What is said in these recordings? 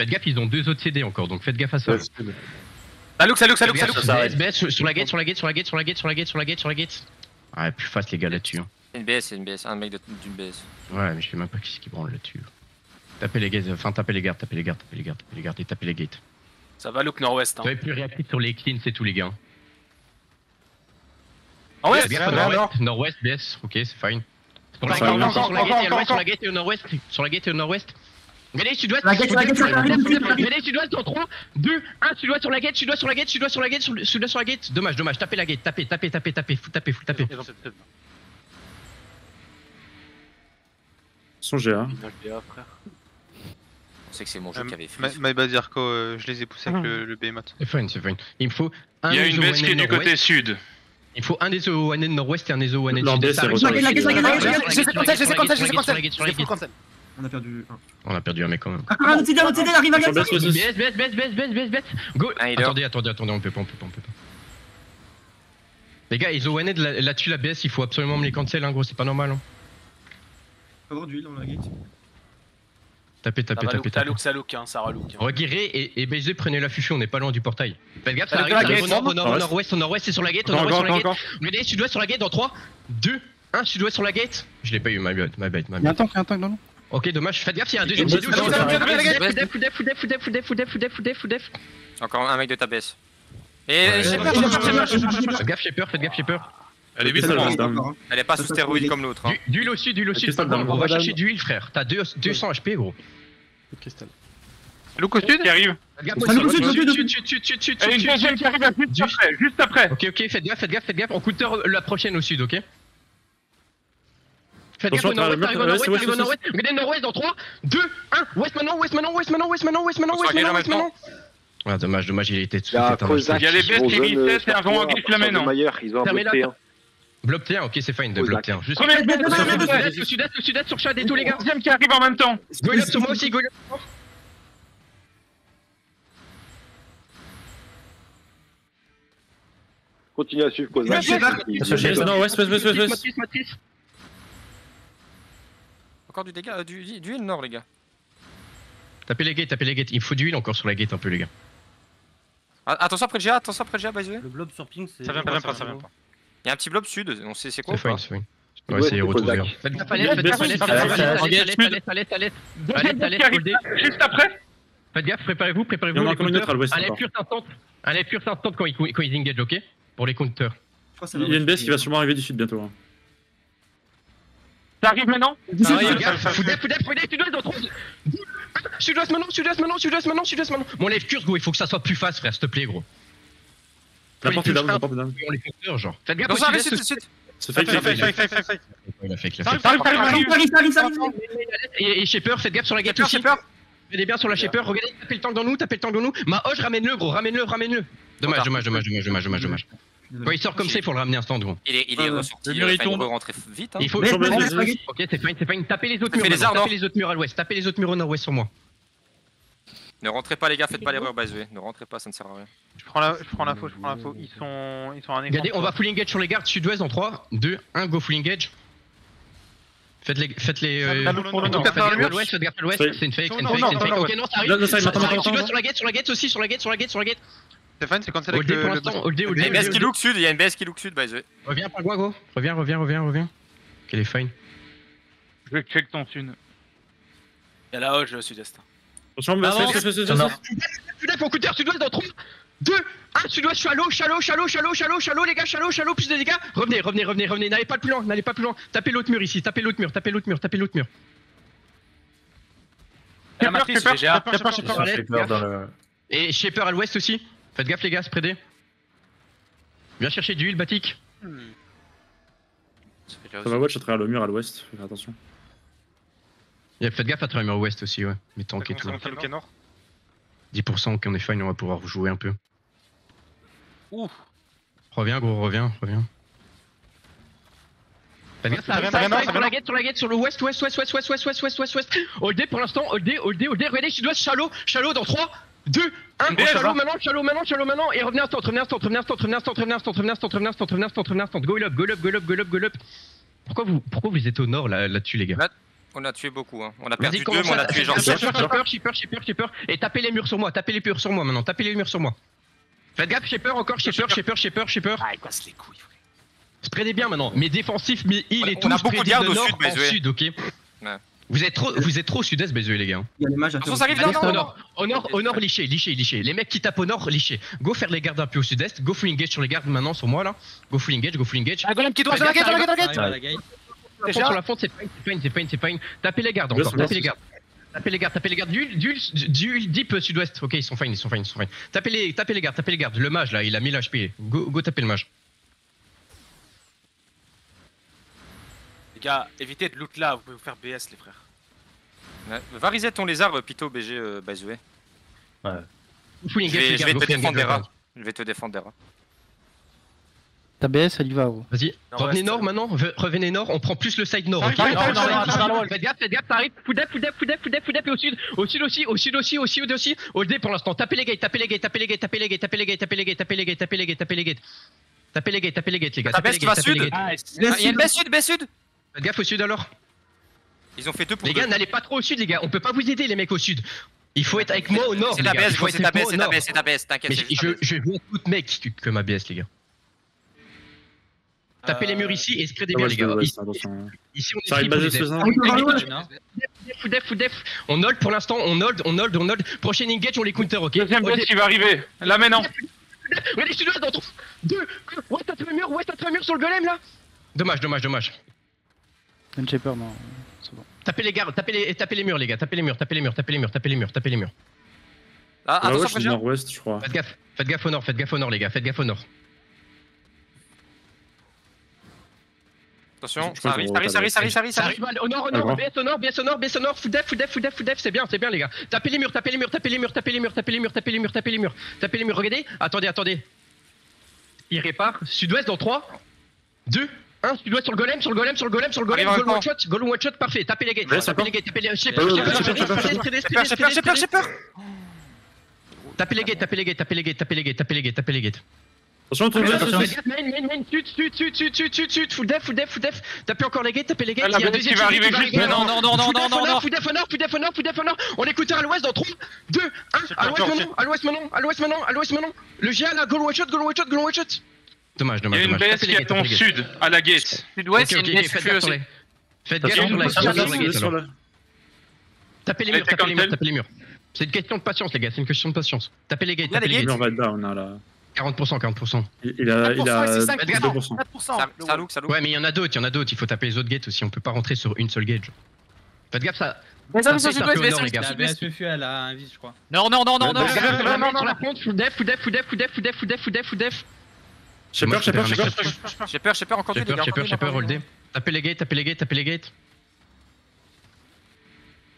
Faites gaffe, ils ont 2 autres CD encore, donc faites gaffe à ça. Saluk. BS, sur la gate. Ouais, plus fast les gars là-dessus. Hein. C'est une BS, un mec d'une BS. Ouais, mais je sais même pas qui branle là-dessus. Tapez les gates, enfin tapez les gardes et tapez les gates. Ça va Look nord-ouest. Hein. Soyez plus réactifs sur les cleans, c'est tout les gars. En ouest, nord-ouest, BS, ok, c'est fine. Sur la gate et au nord-ouest, Regardez, sud-ouest, regardez, sud-ouest dans 3, 2, 1, sud-ouest sur la gate, sud-ouest sur la gate. Dommage, tapez la gate, tapez, full tapez. Son GA. On sait que c'est mon jeu qui avait fait. My bad Yarko, je les ai poussés avec le behemoth. C'est fine. Il me faut un Il y a une baisse qui est du côté sud. Il faut un des ONN nord-ouest et un des ONN Nord-est, c'est sud. On a perdu un. On a perdu un mec quand même. Ah, notre CD arrive à gagner. BS. Go. Attendez, on peut pas. Les gars, ils ONN là-dessus la BS, il faut absolument me les cancel, hein, gros, c'est pas normal. Hein. Faut avoir d'huile dans la gate. Tapez. Saluk, hein, ça relook. Regardez et BZ, prenez la fufu, on est pas loin du portail. Faites gaffe, ça arrive au nord-ouest, c'est sur la gate, Regardez, sud-ouest sur la gate dans 3, 2, 1, sud-ouest sur la gate. Je l'ai pas eu, my bad. Il y a un tank dans l'eau. Ok, dommage, faites gaffe, il y a un deuxième CD. Full Encore un mec de ta BS. Et Shaper. Faites gaffe, Shaper. Elle est vite seulement. Elle est pas sous stéroïde comme l'autre. D'huile au sud. On va chercher du huile, frère. T'as 200 HP, gros. Look au sud qui arrive. Sud. Et une deuxième qui arrive juste après. Ok, faites gaffe. On counter la prochaine au sud, ok? Faites gaffe au nord-ouest, regardez nord-ouest dans 3, 2, 1, ouest maintenant. Ah dommage, il était dessus. Il y a les bestes qui reset et un vent en glitch la mène. Ils ont un bloc T1. Bloc T1, ok c'est fine de bloc T1. Juste Premier au sud-est sur Shad et tous les gars. deuxième qui arrive en même temps. Go up sur moi aussi, go up. Continue à suivre Cosa. West. Encore du dégât, du heal nord les gars. Tapez les gates, il faut du heal encore sur la gate un peu les gars. Attention après le GA, by the way. Le blob sur ping, c'est. Ça vient pas. Il y a un petit blob sud, on sait c'est quoi. C'est fine. Ouais, c'est retour vert. Faites gaffe, allez. Juste après. Faites gaffe, préparez-vous. Allez, pure instant quand ils engage, ok? Pour les counters. Il y a une baisse qui va sûrement arriver du sud bientôt. Ça arrive maintenant. Sud-ouest maintenant. Mon lève curse, gros, il faut que ça soit plus fast, frère, s'il te plaît, gros. La porte est down. On les counters, genre. Faites gaffe, non, arrête, sud. C'est fake. Il a fake. Ça arrive. Et Shaper, faites gaffe sur la gate aussi. Regardez bien sur la Shaper, regardez, tapez le tank dans nous. Ma hoche, ramène-le, gros, ramène-le. Dommage. Quand il sort comme ça, il faut le ramener instant, gros. Il est ressorti, il va rentrer vite. Il faut. Ok, c'est fine. Tapez les autres murs à l'ouest, tapez les autres murs au nord-ouest sur moi. Ne rentrez pas les gars, faites pas l'erreur by the way. Ne rentrez pas, ça ne sert à rien. Je prends l'info. Ils sont un écran. Regardez, on va full engage sur les gardes sud-ouest dans 3, 2, 1, go full engage. Faites les. Faites gaffe à l'ouest, c'est une fake. Ok, non, ça arrive. Sud-ouest sur la gate aussi, sur la gate. C'est fine, c'est quand c'est avec le. Pour l'instant, hold. Il y a une BS qui look sud, by the way. Reviens, Pingouin, go. Reviens. Ok, est fine. Je vais check ton sud. Il y a la hoche sud-est. Attention, On counter sud-ouest dans 3, 2, 1, sud-ouest, shallow, les gars, shallow, plus de dégâts. Revenez, n'allez pas plus loin. Tapez l'autre mur ici, tapez l'autre mur. La matrice, GA. Et Shaper à l'ouest aussi. Faites gaffe les gars, spreadez. Viens chercher du heal, Batik. Ça va watch à travers le mur à l'ouest, faites attention. Faites gaffe à travers le mur ouest aussi, ouais. Mais tank et tout. 10% qu'on est fine, on va pouvoir jouer un peu. Ouf. Reviens, gros, reviens. Faites gaffe, ça arrive sur la gate, sur le ouest. Hold pour l'instant, hold. Regardez, sud-ouest, shallow dans 3, 2, 1, gros, shallow maintenant, et revenez instant. Go up. Pourquoi vous êtes au nord là-dessus, les gars? On a tué beaucoup, hein. On a perdu Vas-y, 2, mais on a tué genre 7. Shipper. Et tapez les murs sur moi, tapez les murs sur moi maintenant, tapez les murs sur moi. Faites gaffe, Shipper, encore Shipper. Ah, il casse les couilles, frère. Spreadez bien maintenant, mes défensifs, mes heal et tout, On a beaucoup de gardes au nord sud, en by the way. sud, ok. Ouais. Vous êtes trop au sud-est, by the way, les gars. Il y a les mages à Attention, faire. ça arrive là, non. Au nord, liché. Les mecs qui tapent au nord, liché. Go faire les gardes un peu au sud-est, go full engage sur les gardes maintenant sur moi là. Go full engage. Ah, golem qui doit sur la gate, Sur la fonte, c'est fine. Tapez les gardes encore, tapez les gardes. Du deep sud-ouest. Ok, ils sont fine. Tapez les gardes. Le mage là, il a 1000 HP. Go taper le mage. Les gars, évitez de loot là, vous pouvez vous faire BS, les frères. Ouais. Va reset ton lézard, Pito, BG, by the way. Full engage, les Je gars, vais go te full défendre des engage. rats. Je vais te défendre des rats. Ta BS, elle y va, gros. Vas-y, revenez nord maintenant, revenez nord, on prend plus le side nord. Faites gaffe, ça arrive, foudef et au sud aussi, au D pour l'instant, tapez les gates, les gars. Tapez les gates, les gars. Ta baisse qui va sud. Il y a une baisse sud. Faites gaffe au sud alors. Ils ont fait 2 pour Les 2. gars, n'allez pas trop au sud, les gars, on peut pas vous aider, les mecs au sud. Il faut être avec moi au nord. C'est ta baisse, c'est ta baisse, t'inquiète. Mais je veux tout mec que ma BS, les gars. Tapez les murs ici et spreadez bien, les gars. Ici, on est Ça arrive basé sur ça. Foudef. On hold pour l'instant, on hold. Prochain engage, on les counter, ok. Deuxième boss qui va arriver. Là maintenant. Regardez, sud-ouest dans 3, 2, 1. West, t'as fait un mur sur le golem là. Dommage. Un Shaper, non. C'est bon. Tapez les gardes, tapez les murs, les gars. Tapez les murs. Ah, Ah ouais, attention, je suis Frégien. nord-ouest, je crois. Faites gaffe au nord, les gars. Faites gaffe au nord. Attention, Je ça crois qu'on arrive. Ça arrive au nord, BS au nord, foudef, c'est bien, les gars. Tapez les murs, regardez. Attendez. Il répare. Sud-ouest dans 3, 2, 1, sud-ouest sur le golem, goal one shot, parfait. Tapez les gates, J'ai peur. Tapez les gates. Attention, tout le Main, sud, full def. Tapez encore les gates, La BS qui va arriver juste maintenant. Non. Foudef au nord. On écoute à l'ouest dans 3, 2, 1. À l'ouest maintenant. Le GA là, goal one shot. Dommage. Il y a une BS qui est en sud, à la gate. Sud-ouest, il y a une BS qui aussi. Faites gaffe sur la Tapez les murs. C'est une question de patience, les gars, Tapez les gates, Le mur va être down, là. 40%. Il a 2%. 4%. Ça look. Ouais, mais il y en a d'autres, il faut taper les autres gates aussi, on peut pas rentrer sur une seule gate. Faites gaffe, ça. Mais ça, sur Ça fait un peu sud-ouest, au nord, les gars. La BSFU, elle a un vis, je crois. Non. Sur la front, full def. J'ai peur. J'ai peur encore 2, les gars. J'ai peur, holdé. Tapez les gates.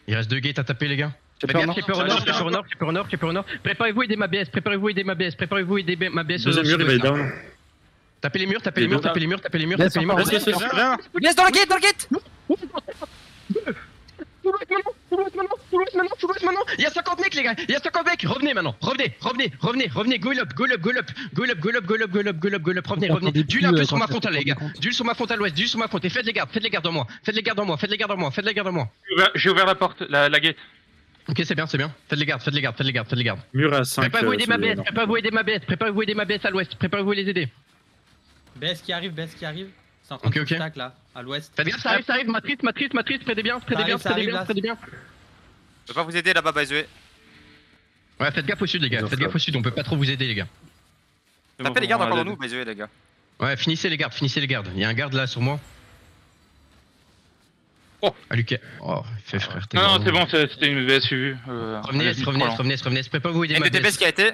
Il reste 2 gates à taper, les gars. Faites gaffe, Shaper au nord. Préparez-vous à aider ma BS, Deuxième mur, il va être down. Tapez les murs. Laisse dans la gate. Tout maintenant. Il y a 50 mecs, les gars. Revenez maintenant. Revenez. Go up. Revenez. Duel un peu sur ma frontale, les gars. Duel sur ma frontale ouest. Et faites les gardes en moi. J'ai ouvert la porte, la gate. Ok, c'est bien. Faites les gardes. Mur à 5. Préparez-vous à aider ma BS à l'ouest. Préparez-vous à les aider. BS qui arrive. C'est en train de Ok. stack là, à l'ouest. Faites gaffe, ça arrive. Matrice. Spreadez bien. Je peux pas vous aider là-bas, by the way. Ouais, faites gaffe au sud, les gars. On peut pas trop vous aider, les gars. Tapez les gardes encore dans nous, by the way, les gars. Ouais, finissez les gardes. Il y a un garde là sur moi. Oh. Ah, Lucas. Oh, fais frère. t'es Non, grand. c'est bon, c'était une BSFU. Revenez. Préparez-vous à Il y aider a ma une DPS BS. qui a été.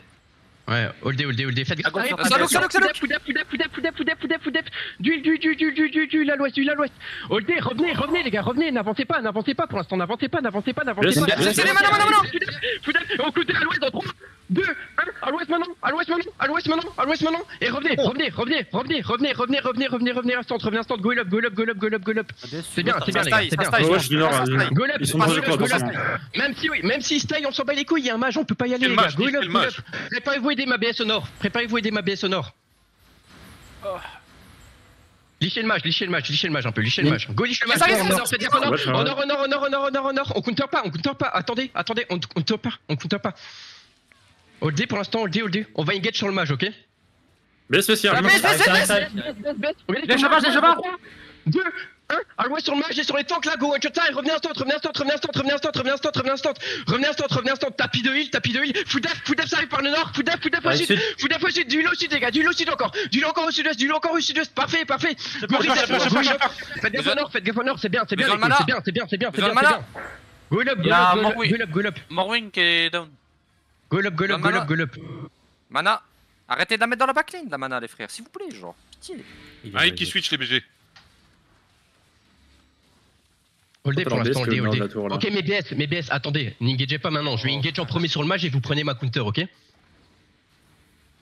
Ouais, holdé. Faites gaffe. Foudef. Duel à l'ouest. Holdé, revenez les gars, n'avancez pas pour l'instant, n'avancez pas. Foudef, on coûte à l'ouest dans 3, 2, 1, à l'ouest maintenant. Et revenez, à centre, go up. C'est bien, les gars, c'est bien. Ouais, je suis du nord. Go up, Ils sont dans le go port, attention. Même si style, on s'en bat les couilles, il y a un mage, on peut pas y aller, les gars. Go up. Préparez-vous à aider ma BS au nord. Lichez le mage un peu, lichez le mage. Go liche le mage, Ça y est, faites gaffe, faites gaffe, Ouais, ça va. honor. On counter pas, attendez, on counter pas. Hold D pour l'instant, hold D. On va engage sur le mage, ok? BS spécial. Regardez sur le mage, 2, 1, alloué sur le mage et sur les tanks là, go, one shot time, revenez instant, tapis de heal, Foudef ça arrive par le nord, Foudef au sud, du low sud les gars, du low sud encore au sud-ouest, parfait, go reset, faites gaffe honor, c'est bien, go up, Morwing qui est down. go up, Mana, arrêtez de la mettre dans la backlane, la mana, les frères, s'il vous plaît, genre. Pitié. Allez, qui switch les BG. Hold D pour l'instant, hold D. tour, là. Ok, mes BS, attendez, n'engagez pas maintenant. Je vais engage en premier sur le mage et vous prenez ma counter, ok?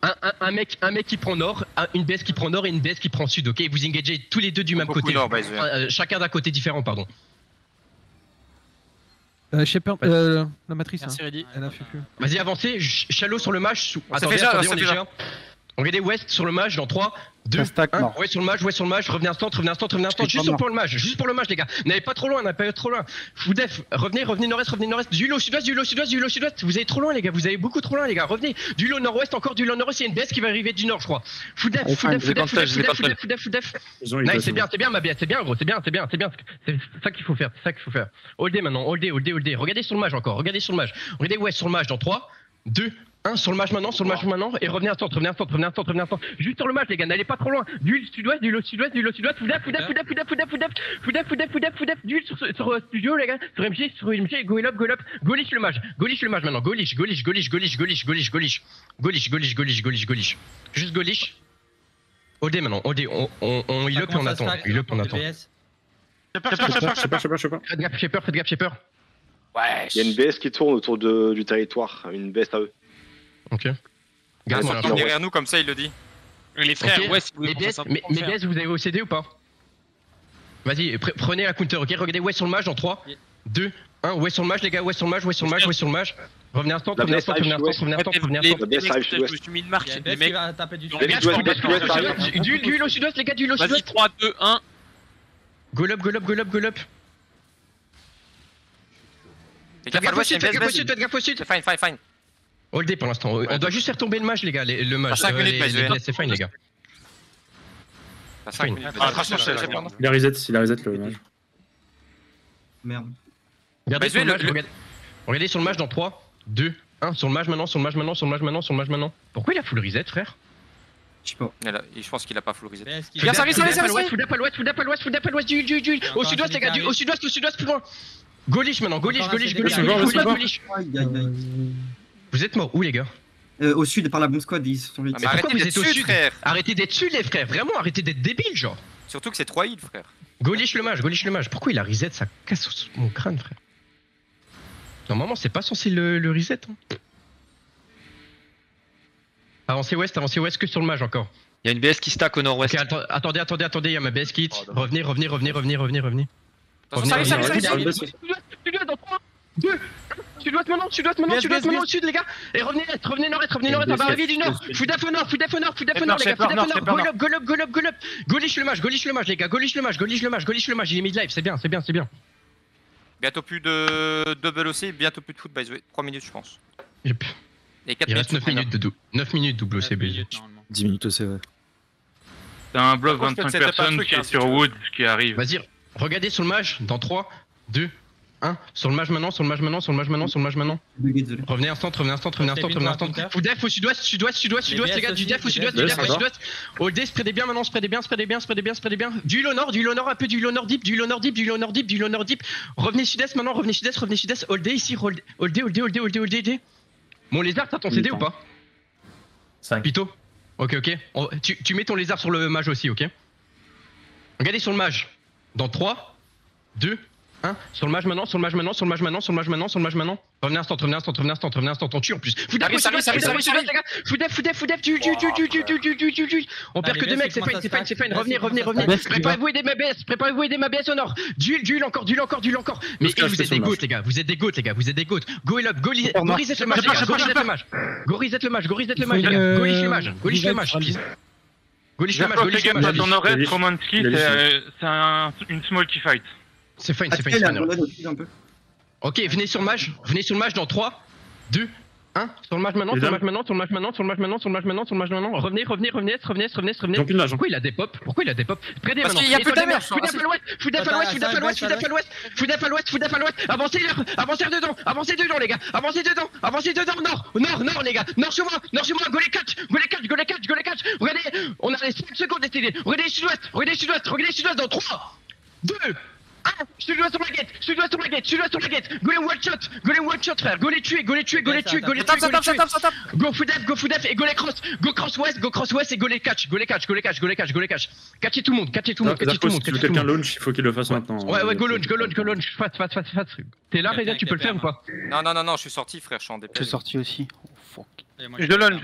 Un mec qui prend nord, une BS qui prend nord et une BS qui prend sud, ok? Vous engagez tous les deux du même côté. Nord, by the way. Chacun d'un côté différent, pardon. Shepard, la matrice. Merci, Reddy. Elle a fait plus. Vas-y, avancez, shallow sur le mage. fait déjà, on ça est fait déjà. Regardez west sur le mage dans 3, 2, 1. Ouais sur le mage, revenez instant. Juste pour le mage, les gars. N'allez pas trop loin, Foudef, revenez nord-est. Du lot sud-ouest. Vous allez trop loin, les gars. Vous allez beaucoup trop loin, les gars. Revenez. Du lot nord-ouest, il y a une BS qui va arriver du nord, je crois. Foudef. Nice, c'est bien, ma BS. C'est bien, gros. C'est C'est ça qu'il faut faire. Hold D maintenant. Hold D. Regardez sur le mage encore. Regardez west sur le mage dans 3, 2, 1 sur le mage maintenant, et revenez instant. Juste sur le mage, les gars, n'allez pas trop loin. Du sud-ouest, Foudef, du sur studio, les gars, sur MG, go up, go liche le mage maintenant, go liche. Juste go liche. OD maintenant, on heal up et on attend. Je sais pas. Faites gaffe, Shaper. Ouais. Il y a une BS qui tourne autour du territoire, une BS à eux. Ok. Ils sont derrière nous, comme ça, il le dit. Les frères, Ok. ouais, si vous Mais voulez BS, vous avez OCD ou pas? Vas-y, prenez la counter, ok? Regardez west sur le mage dans 3, 2, 1. West sur le mage, les gars, west sur le mage. Revenez instant. La BS arrive Je me suis mis une marque, les mecs. va taper du Les gars, Du lot sud-ouest, les gars, du lot Vas-y, sud-ouest. 3, 2, 1. Go up. Faites gaffe au sud. Fine. Hold D pour l'instant. On doit juste faire tomber le mage, les gars. Le mage. 5 minutes, c'est fine, les gars. T'as 5 minutes. Il a reset le mage. Merde. Regardez sur le mage. Regardez sur le mage dans 3, 2, 1. Sur le mage maintenant. Pourquoi il a full reset, frère? Je sais pas. Je pense qu'il a pas full reset. Foudap à l'ouest, du. Au sud-ouest, les gars, au sud-ouest, plus loin. Gaulish maintenant, gaulish. Vous êtes morts où, les gars? Au sud, par la bombe squad, ils sont vite. Mais arrêtez d'être sud, frère. Arrêtez d'être sud, les frères, vraiment, arrêtez d'être débiles, genre. Surtout que c'est 3 heals, frère. Gaulish le mage. Pourquoi il a reset? Ça casse mon crâne, frère. Normalement, c'est pas censé le reset. Hein. Avancez ouest que sur le mage encore. Il y a une BS qui stack au nord-ouest. Ok, attendez, il y a ma BS qui hit. Revenez. Ça arrive. Dans 3, 2, Sud-ouest maintenant, au sud, les gars. Et revenez nord-est, ça va arriver du nord. Foudef au nord, les gars. Go up. Gaulish le mage, les gars. Gaulish le mage. Il est mid-life, c'est bien. Bientôt plus de double OC, bientôt plus de foot, by the way. 3 minutes, je pense. Yep. Et 4 Il reste 9 minutes de 9 minutes double OCB. 10 minutes OC, ouais. T'as un bloc 25 personnes qui est sur Wood qui arrive. Vas-y, regardez sur le mage dans 3, 2, 1. Sur le mage maintenant. Revenez instant. Foudef au sud-ouest, les gars, du def au sud-ouest. Hold, spreadez bien maintenant, spreadez bien. Du lot nord, un peu du lot nord deep. Revenez sud-est maintenant, Hold ici, hold. Mon lézard, t'as ton CD ou pas? 5. Pito. Ok. Tu mets ton lézard sur le mage aussi, ok? Regardez sur le mage. Dans 3, 2, 1. Sur le mage maintenant. Revenez instant, on tue en plus. Foudef, on perd que 2 mecs, c'est fine. Revenez. Préparez-vous aider ma BS au nord. Duel encore. Mais vous êtes des goats, les gars. Vous êtes des goats. Go up, go reset le mage, les gars. Go reset le mage. Go reset le mage, les gars. Go liche le mage. Go les chamages, go les chamages. Dans nord-est, Romanski, c'est une small key fight. C'est fine, c'est fine. Ok, venez sur le mage dans 3, 2, 1. Sur le mage maintenant, sur le mage maintenant, sur le mage maintenant, sur le mage maintenant, sur le mage maintenant, sur le mage maintenant. Revenez. Pourquoi il a des pop? Prédez maintenant. Parce qu'il y a plus d'amère. Fou def à l'ouest. Avancez dedans, les gars. Avancez dedans. Nord, les gars. Nord sur moi. Go les catch. Regardez, on a les 5 secondes d'essayer. Regardez sud-ouest dans 3, 2, 1. Je suis sur la gate. Go les one shot, frère. Go les tuer. Go fou def et go les cross. Go cross west et go les catch. Catchez tout le monde. Si quelqu'un launch, il faut qu'il le fasse maintenant. Ouais, go launch. Face. T'es là, Reda, tu peux le faire ou pas? Non, je suis sorti, frère, je suis en DPS. Je suis sorti aussi. Oh fuck. Je launch.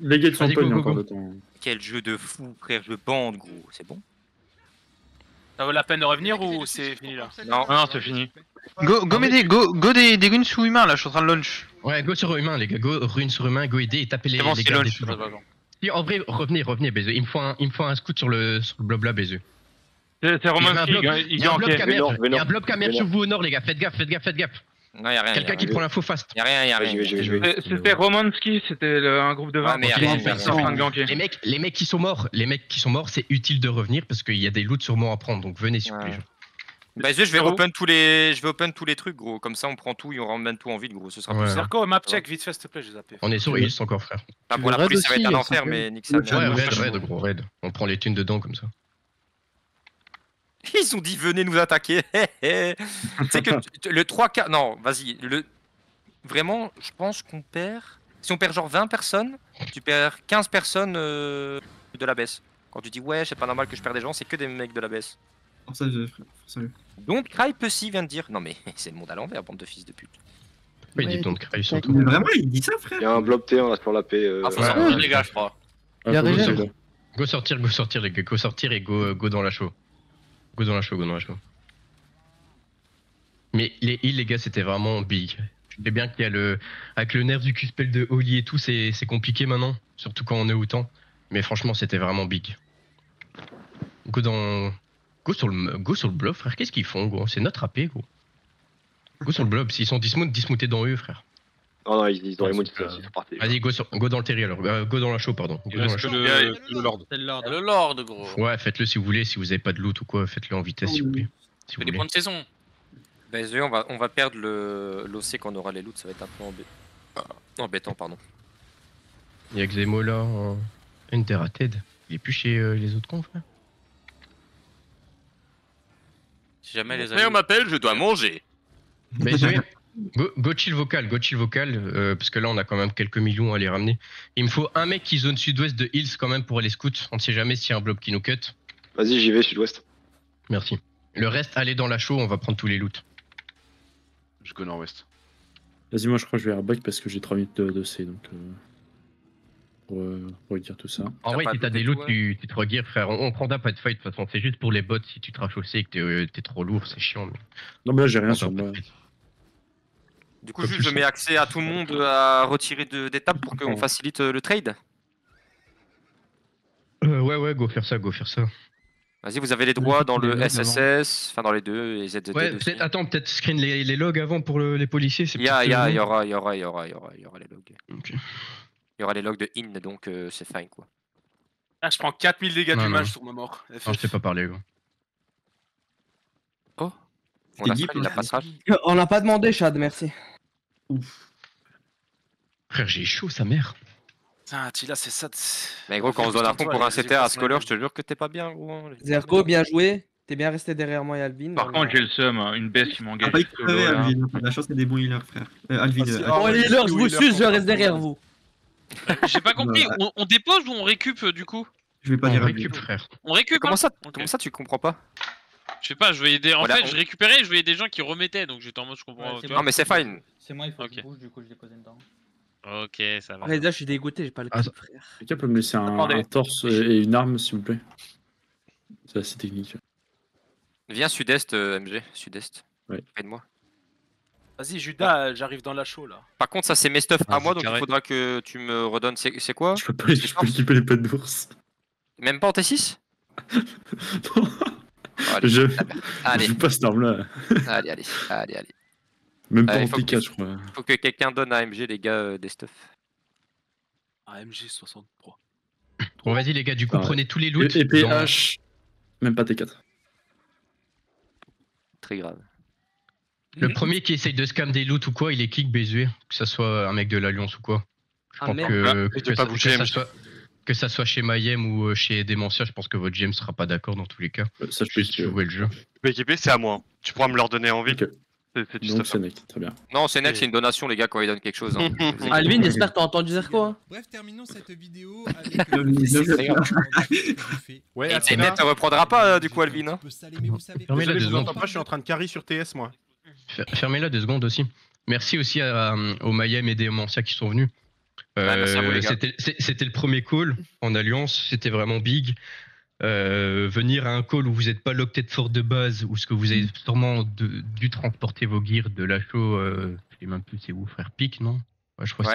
Les gates sont pas encore de temps. Quel jeu de fou, frère, je bande, gros. C'est bon? Ça vaut la peine de revenir ou c'est fini là? Non, c'est fini. Go des runes sous humains là, je suis en train de launch. Ouais, go sur humain, les gars. Go runes sur humain, go aider et tapez les gars. Si, en vrai, revenez, Bézeux. Il me faut un scout sur le blob là, Bézeux. C'est Romanski, il y a un blob camère sur vous au nord, les gars. Faites gaffe. Non, y'a rien. Quelqu'un qui prend l'info fast. Y'a rien. C'était Romanski, c'était un groupe de 20. mais les mecs qui sont morts, c'est utile de revenir parce qu'il y a des loots sûrement à prendre, donc venez s'il vous plaît. Bah je vais open tous les trucs, gros. Comme ça on prend tout et on ramène tout en vide, gros. Ce sera plus simple. Zarko, map check vite fait, s'il te plaît, je zappé. On est sur Hills encore, frère. Pour la police, ça va être un enfer, mais nique ça. Ouais, raid. On prend les thunes dedans comme ça. Ils ont dit venez nous attaquer. Tu sais que le 3K. Non, vas-y. Vraiment, je pense qu'on perd. Si on perd genre 20 personnes, tu perds 15 personnes de la baisse. Quand tu dis ouais, c'est pas normal que je perds des gens, c'est que des mecs de la baisse. Donc Cry Pussy vient de dire non mais c'est le monde à l'envers, bande de fils de pute. Oui, il dit donc Cry surtout. Mais vraiment, il dit ça, frère. Il y a un blob T1 là sur la paix. Faut s'en rouge les gars, je crois. Go sortir les gars, go sortir et go dans la show. Go dans la show. Mais les heals, les gars, c'était vraiment big. Je sais bien qu'il y a avec le nerf du Q-spell de Oli et tout, c'est compliqué maintenant. Surtout quand on est autant. Mais franchement, c'était vraiment big. Go sur le blob, frère. Qu'est-ce qu'ils font, gros? C'est notre AP, gros. Go sur le blob. S'ils sont dismoutés dans eux, frère. Non, ils ont les mots, ils sont partis. Vas-y, go dans le terri alors. Go dans la show, pardon. Il reste le Lord. C'est le Lord. Le Lord, gros. Ouais, faites-le si vous voulez. Si vous avez pas de loot ou quoi, faites-le en vitesse, s'il vous plaît. Si vous Des voulez. points de saison. Bah, on va perdre l'OC quand on aura les loots, ça va être un peu embêtant, pardon. Il y a Xemo là en Unterrated. Il est plus chez les autres cons, frère. Si jamais les Mais on m'appelle, je dois manger. Mais go chill vocal, parce que là on a quand même quelques millions à les ramener. Il me faut un mec qui zone sud-ouest de Hills quand même pour les scouts. On ne sait jamais s'il y a un blob qui nous cut. Vas-y, j'y vais sud-ouest. Merci. Le reste, allez dans la show, on va prendre tous les loots. Je go nord-ouest. Vas-y, moi je crois que je vais airbag parce que j'ai 3 minutes de C donc. Pour dire tout ça. En vrai, si t'as des loots, tu te regears, frère. On prendra pas de fight de toute façon. C'est juste pour les bots si tu te rachosses et que t'es trop lourd, c'est chiant. Mais... Non, mais là j'ai rien sur moi. Du coup, juste je mets accès à tout le monde à retirer des tables pour qu'on facilite le trade. Ouais, go faire ça. Vas-y, vous avez les droits dans le SSS, enfin dans les deux, et ZZD. Ouais, peut-être screen les logs avant pour les policiers. Il y aura les logs. Ok. Il y aura les logs de in, donc c'est fine quoi. Ah, je prends 4000 dégâts du mage sur ma mort. Non, je t'ai pas parlé, gros. Oh, il a passage. On n'a pas demandé, Chad, merci. Ouf. Frère, j'ai chaud, sa mère. Putain, Attila, c'est ça. Mais gros, quand on se donne un fond pour un CT à Scholar, je te jure que t'es pas bien, gros. Zerko, bien joué. T'es bien resté derrière moi et Alvin. Par contre, j'ai le seum, une baisse qui m'engage. Ah, pas crevé, Alvin. La chance, c'est des bons healers, frère. Alvin. Oh, les healers, je vous suis, je reste derrière vous. J'ai pas compris, on dépose ou on récup du coup? Je vais pas dire récup, frère. On récup. Comment ça tu comprends pas? Je sais pas, je voyais des. En fait, je récupérais, je voyais des gens qui remettaient, donc j'étais en mode je comprends. Non, mais c'est fine. C'est moi, il faut que je bouge, du coup je l'ai posé dedans. Ok, ça va. Après, là, je suis dégoûté, j'ai pas le clip, frère. Quelqu'un peut me laisser un torse et une arme, s'il vous plaît? C'est assez technique. Viens sud-est, MG, sud-est. Ouais. Près de moi. Vas-y, Judas, j'arrive dans la show là. Par contre, ça c'est mes stuff à moi, donc il faudra que tu me redonnes. C'est quoi? Je peux équiper les pets d'ours. Même pas en T6? Je Allez. joue pas cette arme-là. Allez. Même pas Allez, en faut T4, que- je crois. Faut que quelqu'un donne à AMG, les gars, des stuff. AMG 63. Bon, vas-y, les gars, du coup, Ah ouais. prenez tous les loots. Et dans- PH, même pas T4. Très grave. Le premier qui essaye de scam des loots ou quoi, il est kick BSV, que ça soit un mec de l'Alliance ou quoi. Je Ah, pense merde. que ça soit chez Mayhem ou chez Dementia, je pense que votre GM sera pas d'accord dans tous les cas. Ça, je peux Juste jouer le jeu. équipé, c'est à moi. Tu pourras me leur donner en ville. Ok. C'est du Donc, stuff. Senec, très bien. Non, Sénèque, c'est une donation, les gars, quand ils donnent quelque chose. Hein. Alvin, j'espère que t'as entendu Zerko. Hein. Bref, terminons cette vidéo avec Ouais, et Sénèque, ça reprendra pas, du coup, Alvin. Hein. Fermez-la 2 Je vous secondes. entends pas, je suis en train de carry sur TS, moi. Fermez-la 2 secondes aussi. Merci aussi aux Mayhem et Dementia qui sont venus. merci à vous, les gars. C'était le premier call en Alliance, c'était vraiment big. Venir à un call où vous n'êtes pas locked fort de base, où ce que vous avez sûrement dû transporter vos gears de la show, je sais même plus c'est où, frère Pic, non? Ouais, je crois que